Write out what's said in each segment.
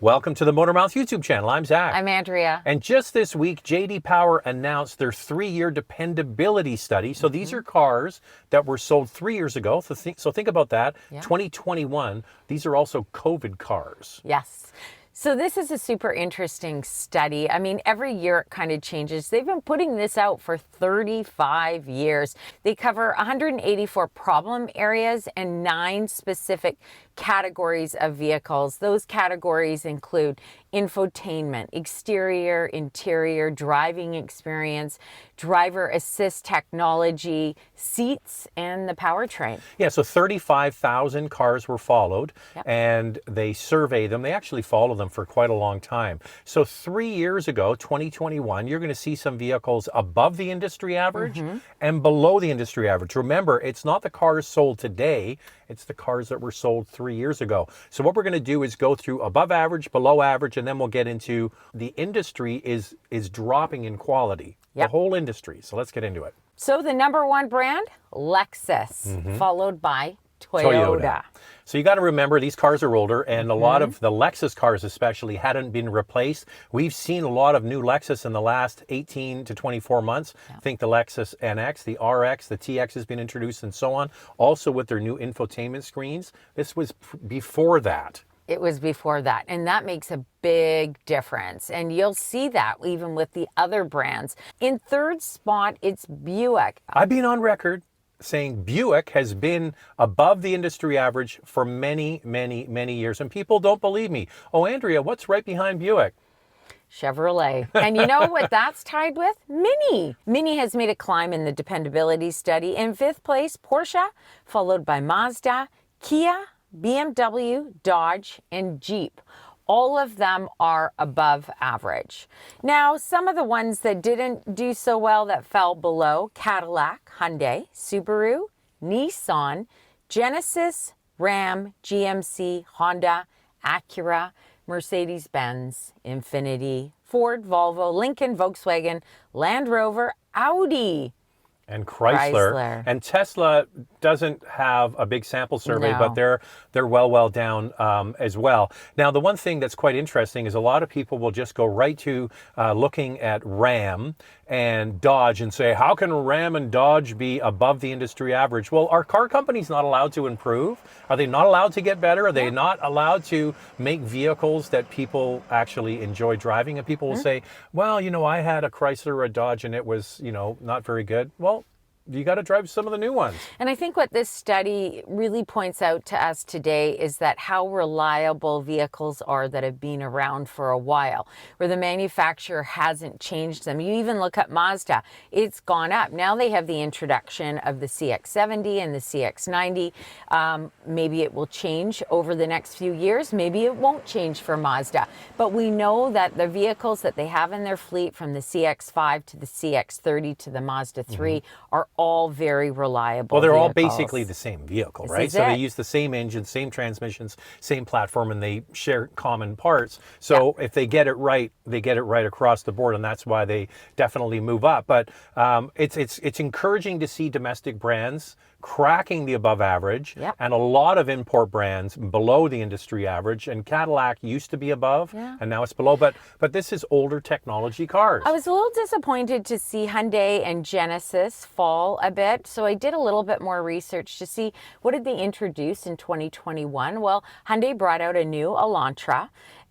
Welcome to the Motormouth YouTube channel. I'm Zach. I'm Andrea. And just this week, JD Power announced their 3-year dependability study. So these are cars that were sold 3 years ago. So think about that. Yeah. 2021. These are also COVID cars. Yes. So this is a super interesting study. I mean, every year it kind of changes. They've been putting this out for 35 years. They cover 184 problem areas and 9 specific categories of vehicles. Those categories include infotainment, exterior, interior, driving experience, driver assist technology, seats, and the powertrain. Yeah, so 35,000 cars were followed, and they survey them. They actually follow them for quite a long time. So 3 years ago, 2021, you're going to see some vehicles above the industry average and below the industry average. Remember, it's not the cars sold today, it's the cars that were sold 3 years ago. So what we're going to do is go through above average, below average, and then we'll get into the industry is dropping in quality. The whole industry. So let's get into it. So the number one brand, Lexus, followed by Toyota. So you got to remember, these cars are older, and a lot of the Lexus cars especially hadn't been replaced. We've seen a lot of new Lexus in the last 18 to 24 months. Think the Lexus NX, the RX, the TX has been introduced, and so on. Also with their new infotainment screens. This was before that. It was before that, and that makes a big difference. And you'll see that even with the other brands. In third spot, it's Buick. I've been on record saying Buick has been above the industry average for many, many, many years. And people don't believe me. Oh, Andrea, what's right behind Buick? Chevrolet. And you know what that's tied with? Mini. Mini has made a climb in the dependability study. In fifth place, Porsche, followed by Mazda, Kia, BMW, Dodge, and Jeep. All of them are above average. Now, some of the ones that didn't do so well, that fell below: Cadillac, Hyundai, Subaru, Nissan, Genesis, Ram, GMC, Honda, Acura, Mercedes-Benz, Infiniti, Ford, Volvo, Lincoln, Volkswagen, Land Rover, Audi, and Chrysler. And Tesla doesn't have a big sample survey, but they're well down as well. Now, the one thing that's quite interesting is a lot of people will just go right to looking at Ram and Dodge and say, how can Ram and Dodge be above the industry average? Well, are car companies not allowed to improve? Are they not allowed to get better? Are they not allowed to make vehicles that people actually enjoy driving? And people will say, well, you know, I had a Chrysler or a Dodge and it was, you know, not very good. Well, you got to drive some of the new ones. And I think what this study really points out to us today is that how reliable vehicles are that have been around for a while, where the manufacturer hasn't changed them. You even look at Mazda, it's gone up. Now they have the introduction of the CX-70 and the CX-90. Maybe it will change over the next few years. Maybe it won't change for Mazda. But we know that the vehicles that they have in their fleet, from the CX-5 to the CX-30 to the Mazda 3, are all very reliable. Well, they're all vehicles. Basically the same vehicle, right? So they use the same engine, same transmissions, same platform, and they share common parts. So if they get it right, they get it right across the board, and that's why they definitely move up. But it's encouraging to see domestic brands cracking the above average, and a lot of import brands below the industry average. And Cadillac used to be above, and now it's below. But this is older technology cars. I was a little disappointed to see Hyundai and Genesis fall a bit. So I did a little bit more research to see what did they introduce in 2021. Well, Hyundai brought out a new Elantra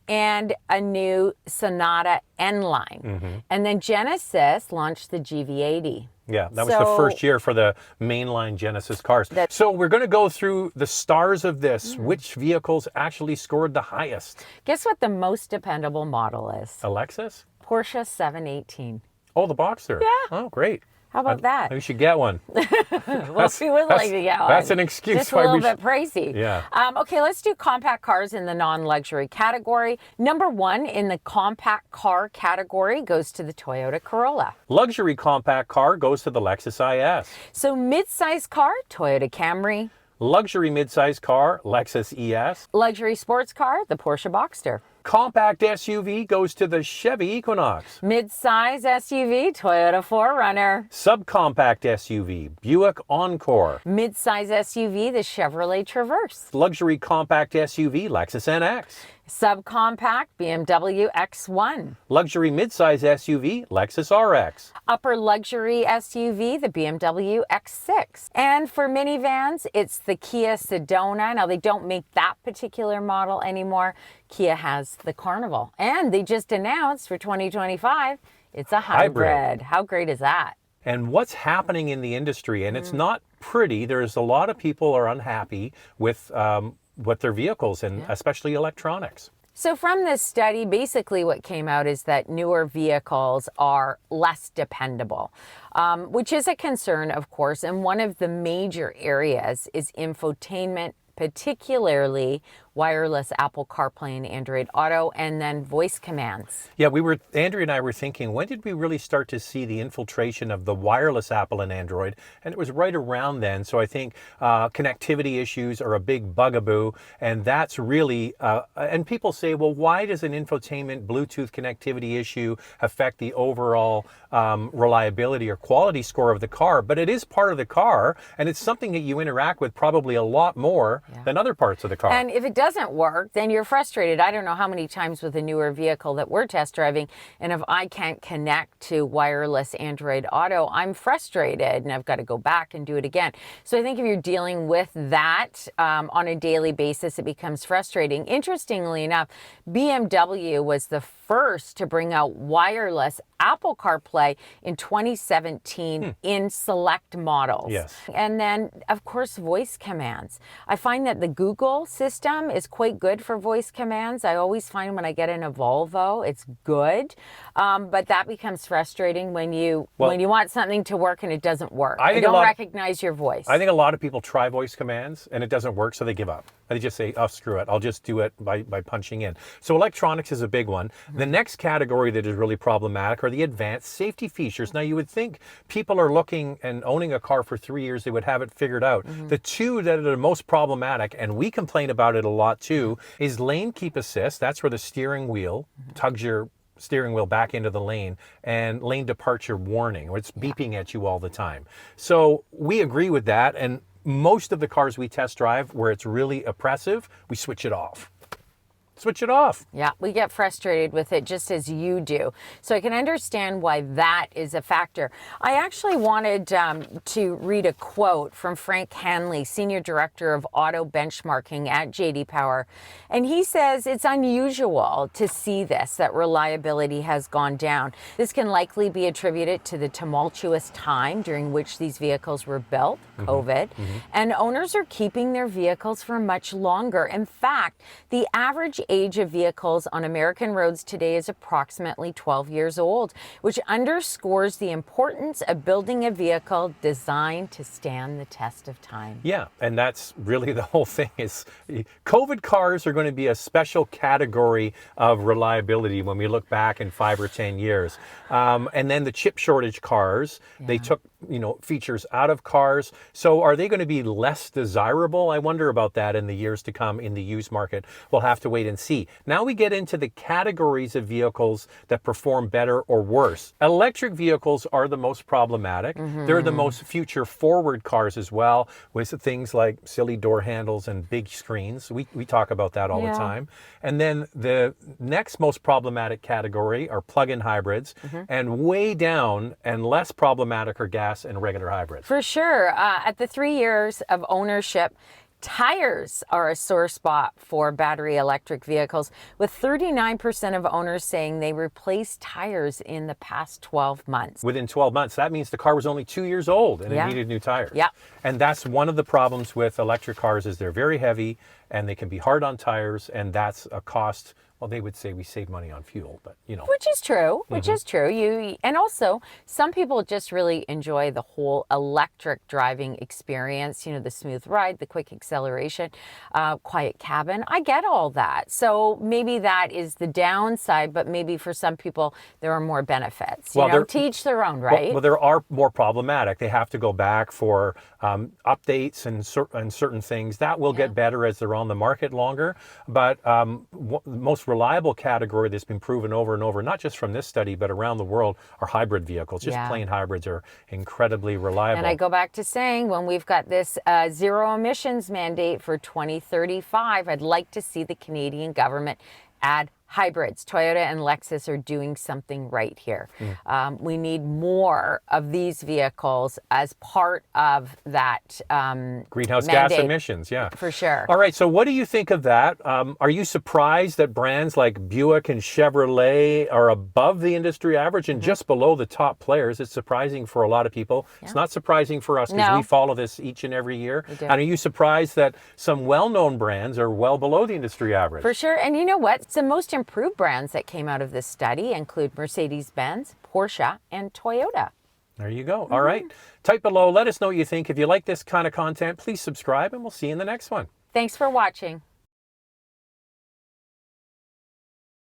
and a new Sonata N-Line. And then Genesis launched the GV80. Yeah, that was the first year for the mainline Genesis cars. So we're going to go through the stars of this. Which vehicles actually scored the highest? Guess what the most dependable model is? A Lexus? Porsche 718. Oh, the Boxster. Yeah. Oh, great. How about that? We should get one. Well, we would like to get one. That's an excuse. Just a little bit pricey. Yeah. Okay, let's do compact cars in the non-luxury category. Number one in the compact car category goes to the Toyota Corolla. Luxury compact car goes to the Lexus IS. So mid-size car, Toyota Camry. Luxury mid-size car, Lexus ES. Luxury sports car, the Porsche Boxster. Compact SUV goes to the Chevy Equinox. Mid-size SUV, Toyota 4Runner. Subcompact SUV, Buick Encore. Mid-size SUV, the Chevrolet Traverse. Luxury compact SUV, Lexus NX. Subcompact, BMW X1. Luxury midsize SUV, Lexus RX. Upper luxury SUV, the BMW X6. And for minivans, it's the Kia Sedona. Now, they don't make that particular model anymore. Kia has the Carnival. And they just announced for 2025, it's a hybrid. How great is that? And what's happening in the industry, and it's not pretty. There's a lot of people are unhappy with their vehicles, and especially electronics. So from this study, basically what came out is that newer vehicles are less dependable, which is a concern, of course. And one of the major areas is infotainment, particularly wireless Apple CarPlay and Android Auto, and then voice commands. Yeah, Andrea and I were thinking, when did we really start to see the infiltration of the wireless Apple and Android? And it was right around then. So I think connectivity issues are a big bugaboo, and that's really, and people say, well, why does an infotainment Bluetooth connectivity issue affect the overall reliability or quality score of the car? But it is part of the car, and it's something that you interact with probably a lot more than other parts of the car. And if it doesn't work, then you're frustrated. I don't know how many times with a newer vehicle that we're test driving, and if I can't connect to wireless Android Auto, I'm frustrated and I've got to go back and do it again. So I think if you're dealing with that on a daily basis, it becomes frustrating. Interestingly enough, BMW was the first to bring out wireless Apple CarPlay in 2017 in select models. Yes. And then, of course, voice commands. I find that the Google system is quite good for voice commands. I always find when I get in a Volvo, it's good. But that becomes frustrating when you want something to work and it doesn't work. I don't recognize your voice. I think a lot of people try voice commands and it doesn't work, so they give up. They just say, oh, screw it. I'll just do it by punching in. So electronics is a big one. The next category that is really problematic are the advanced safety features. Now, you would think people are looking and owning a car for 3 years, they would have it figured out. The two that are the most problematic, and we complain about it a lot too, is lane keep assist. That's where the steering wheel tugs your steering wheel back into the lane, and lane departure warning, or it's beeping at you all the time. So we agree with that, and most of the cars we test drive where it's really oppressive, we switch it off. Switch it off. Yeah, we get frustrated with it just as you do. So I can understand why that is a factor. I actually wanted to read a quote from Frank Hanley, Senior Director of Auto Benchmarking at JD Power. And he says it's unusual to see this, that reliability has gone down. This can likely be attributed to the tumultuous time during which these vehicles were built, COVID, and owners are keeping their vehicles for much longer. In fact, the average age of vehicles on American roads today is approximately 12 years old, which underscores the importance of building a vehicle designed to stand the test of time. Yeah, and that's really the whole thing. Is COVID cars are going to be a special category of reliability when we look back in 5 or 10 years. And then the chip shortage cars, they took features out of cars. So are they going to be less desirable? I wonder about that in the years to come in the used market. We'll have to wait and see. Now we get into the categories of vehicles that perform better or worse. Electric vehicles are the most problematic. They're the most future forward cars as well, with things like silly door handles and big screens. We talk about that all the time. And then the next most problematic category are plug-in hybrids, and way down and less problematic are gas and regular hybrids. For sure. At the 3 years of ownership, tires are a sore spot for battery electric vehicles, with 39% of owners saying they replaced tires in the past 12 months. Within 12 months, that means the car was only 2 years old and it needed new tires. Yeah. And that's one of the problems with electric cars, is they're very heavy and they can be hard on tires, and that's a cost. Well, they would say we save money on fuel, but Which is true, is true. And also, some people just really enjoy the whole electric driving experience, the smooth ride, the quick acceleration, quiet cabin. I get all that. So maybe that is the downside, but maybe for some people, there are more benefits. To each their own, right? Well, there are more problematic. They have to go back for updates and certain things. That will get better as they're on the market longer. But the most reliable category that's been proven over and over, not just from this study, but around the world, are hybrid vehicles. Just plain hybrids are incredibly reliable. And I go back to saying, when we've got this zero emissions mandate for 2035, I'd like to see the Canadian government add hybrids. Toyota and Lexus are doing something right here. We need more of these vehicles as part of that greenhouse mandate. Gas emissions, yeah. For sure. All right, so what do you think of that? Are you surprised that brands like Buick and Chevrolet are above the industry average and just below the top players? It's surprising for a lot of people. It's not surprising for us because we follow this each and every year. And are you surprised that some well-known brands are well below the industry average? For sure. And you know what? The most improved brands that came out of this study include Mercedes-Benz, Porsche, and Toyota. There you go. All right. Type below. Let us know what you think. If you like this kind of content, please subscribe, and we'll see you in the next one. Thanks for watching.